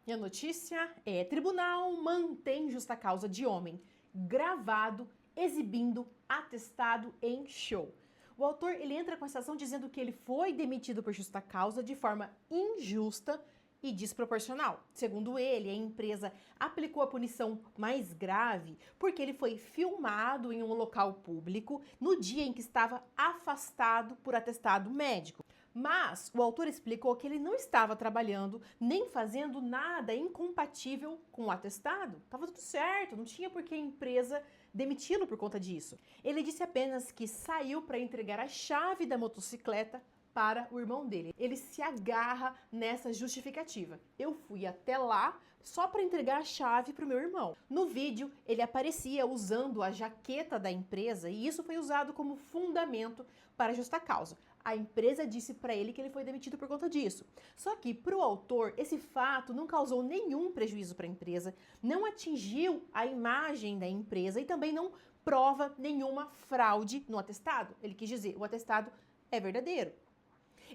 E a notícia é: tribunal mantém justa causa de homem gravado exibindo atestado em show. O autor ele entra com essa ação dizendo que ele foi demitido por justa causa de forma injusta e desproporcional. Segundo ele, a empresa aplicou a punição mais grave porque ele foi filmado em um local público no dia em que estava afastado por atestado médico. Mas o autor explicou que ele não estava trabalhando nem fazendo nada incompatível com o atestado. Estava tudo certo, não tinha por que a empresa demiti-lo por conta disso. Ele disse apenas que saiu para entregar a chave da motocicleta para o irmão dele. Ele se agarra nessa justificativa. Eu fui até lá só para entregar a chave para o meu irmão. No vídeo, ele aparecia usando a jaqueta da empresa e isso foi usado como fundamento para a justa causa. A empresa disse para ele que ele foi demitido por conta disso. Só que, para o autor, esse fato não causou nenhum prejuízo para a empresa, não atingiu a imagem da empresa e também não prova nenhuma fraude no atestado. Ele quis dizer, o atestado é verdadeiro.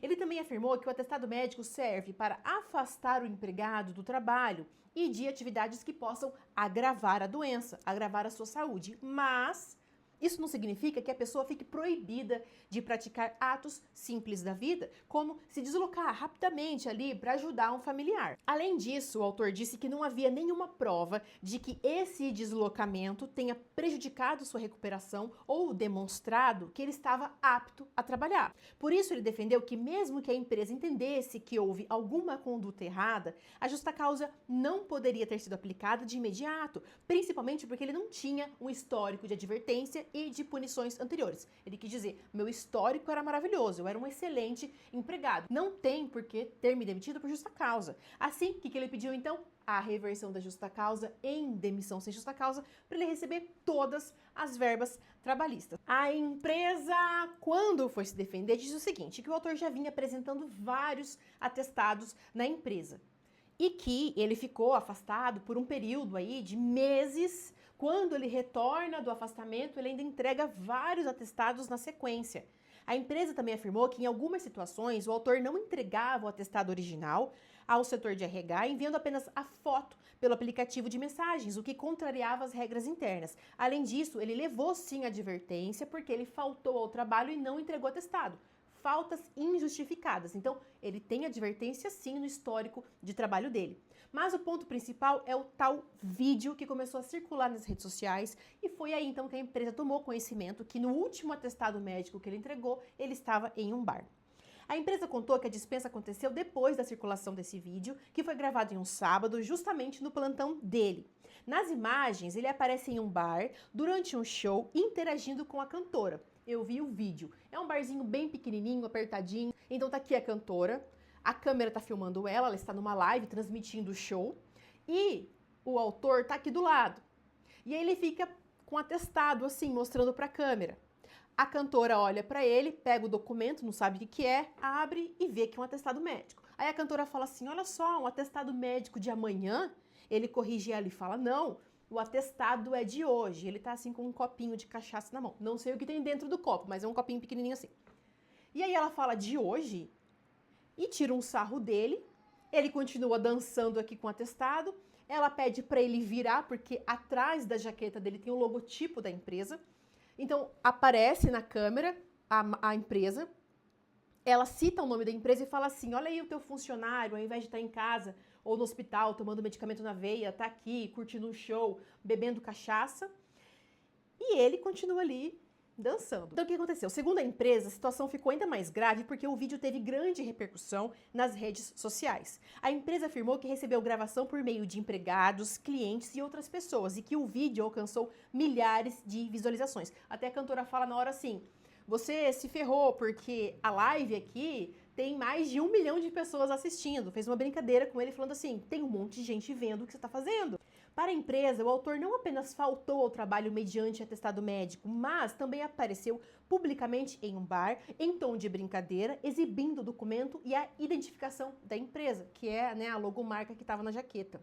Ele também afirmou que o atestado médico serve para afastar o empregado do trabalho e de atividades que possam agravar a doença, agravar a sua saúde, mas isso não significa que a pessoa fique proibida de praticar atos simples da vida, como se deslocar rapidamente ali para ajudar um familiar. Além disso, o autor disse que não havia nenhuma prova de que esse deslocamento tenha prejudicado sua recuperação ou demonstrado que ele estava apto a trabalhar. Por isso, ele defendeu que mesmo que a empresa entendesse que houve alguma conduta errada, a justa causa não poderia ter sido aplicada de imediato, principalmente porque ele não tinha um histórico de advertência e de punições anteriores. Ele quis dizer, meu histórico era maravilhoso, eu era um excelente empregado. Não tem por que ter me demitido por justa causa. Assim, o que ele pediu então? A reversão da justa causa em demissão sem justa causa para ele receber todas as verbas trabalhistas. A empresa, quando foi se defender, diz o seguinte, que o autor já vinha apresentando vários atestados na empresa e que ele ficou afastado por um período aí de meses. Quando ele retorna do afastamento, ele ainda entrega vários atestados na sequência. A empresa também afirmou que em algumas situações o autor não entregava o atestado original ao setor de RH, enviando apenas a foto pelo aplicativo de mensagens, o que contrariava as regras internas. Além disso, ele levou sim a advertência porque ele faltou ao trabalho e não entregou atestado. Faltas injustificadas. Então, ele tem advertência sim no histórico de trabalho dele. Mas o ponto principal é o tal vídeo que começou a circular nas redes sociais e foi aí então que a empresa tomou conhecimento que no último atestado médico que ele entregou, ele estava em um bar. A empresa contou que a dispensa aconteceu depois da circulação desse vídeo, que foi gravado em um sábado, justamente no plantão dele. Nas imagens, ele aparece em um bar durante um show interagindo com a cantora. Eu vi o vídeo. É um barzinho bem pequenininho, apertadinho. Então tá aqui a cantora, a câmera tá filmando ela está numa live transmitindo o show e o autor tá aqui do lado. E aí ele fica com atestado assim, mostrando pra câmera. A cantora olha pra ele, pega o documento, não sabe o que é, abre e vê que é um atestado médico. Aí a cantora fala assim, olha só, um atestado médico de amanhã? Ele corrige ela e fala, não, o atestado é de hoje. Ele tá assim com um copinho de cachaça na mão. Não sei o que tem dentro do copo, mas é um copinho pequenininho assim. E aí ela fala de hoje e tira um sarro dele. Ele continua dançando aqui com o atestado. Ela pede para ele virar, porque atrás da jaqueta dele tem o logotipo da empresa. Então aparece na câmera a empresa. Ela cita o nome da empresa e fala assim, olha aí o teu funcionário, ao invés de estar em casa ou no hospital tomando medicamento na veia, tá aqui curtindo um show, bebendo cachaça. E ele continua ali dançando. Então o que aconteceu? Segundo a empresa, a situação ficou ainda mais grave porque o vídeo teve grande repercussão nas redes sociais. A empresa afirmou que recebeu gravação por meio de empregados, clientes e outras pessoas e que o vídeo alcançou milhares de visualizações. Até a cantora fala na hora assim, você se ferrou porque a live aqui tem mais de 1 milhão de pessoas assistindo. Fez uma brincadeira com ele falando assim, tem um monte de gente vendo o que você está fazendo. Para a empresa, o autor não apenas faltou ao trabalho mediante atestado médico, mas também apareceu publicamente em um bar, em tom de brincadeira, exibindo o documento e a identificação da empresa, que é, né, a logomarca que estava na jaqueta.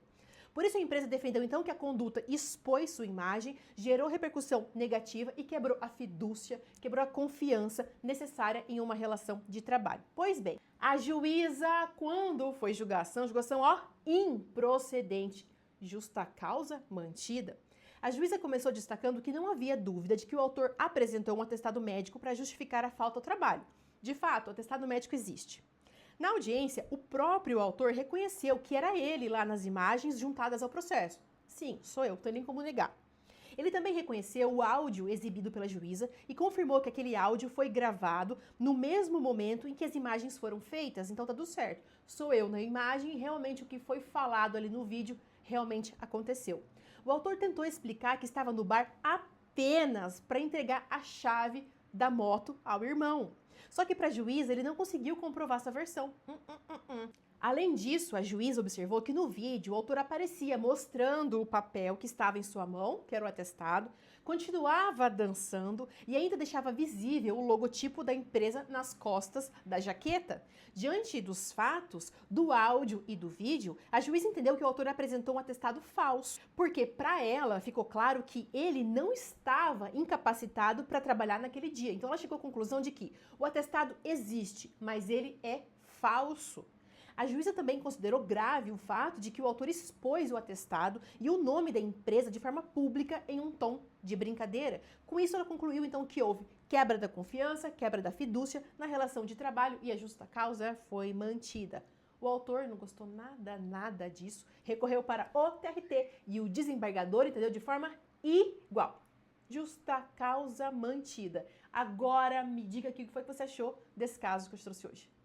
Por isso a empresa defendeu então que a conduta expôs sua imagem, gerou repercussão negativa e quebrou a fidúcia, quebrou a confiança necessária em uma relação de trabalho. Pois bem, a juíza, quando foi julgar a ação, julgação, ó, improcedente, justa causa mantida. A juíza começou destacando que não havia dúvida de que o autor apresentou um atestado médico para justificar a falta ao trabalho. De fato, o atestado médico existe. Na audiência, o próprio autor reconheceu que era ele lá nas imagens juntadas ao processo. Sim, sou eu, não tem nem como negar. Ele também reconheceu o áudio exibido pela juíza e confirmou que aquele áudio foi gravado no mesmo momento em que as imagens foram feitas, então tá tudo certo. Sou eu na imagem e realmente o que foi falado ali no vídeo realmente aconteceu. O autor tentou explicar que estava no bar apenas para entregar a chave da moto ao irmão. Só que para a juíza ele não conseguiu comprovar essa versão. Além disso, a juíza observou que no vídeo o autor aparecia mostrando o papel que estava em sua mão, que era o atestado, continuava dançando e ainda deixava visível o logotipo da empresa nas costas da jaqueta. Diante dos fatos, do áudio e do vídeo, a juíza entendeu que o autor apresentou um atestado falso, porque para ela ficou claro que ele não estava incapacitado para trabalhar naquele dia. Então ela chegou à conclusão de que o atestado existe, mas ele é falso. A juíza também considerou grave o fato de que o autor expôs o atestado e o nome da empresa de forma pública em um tom de brincadeira. Com isso, ela concluiu então que houve quebra da confiança, quebra da fidúcia na relação de trabalho e a justa causa foi mantida. O autor não gostou nada disso, recorreu para o TRT e o desembargador entendeu de forma igual. Justa causa mantida. Agora me diga aqui o que foi que você achou desse caso que eu te trouxe hoje.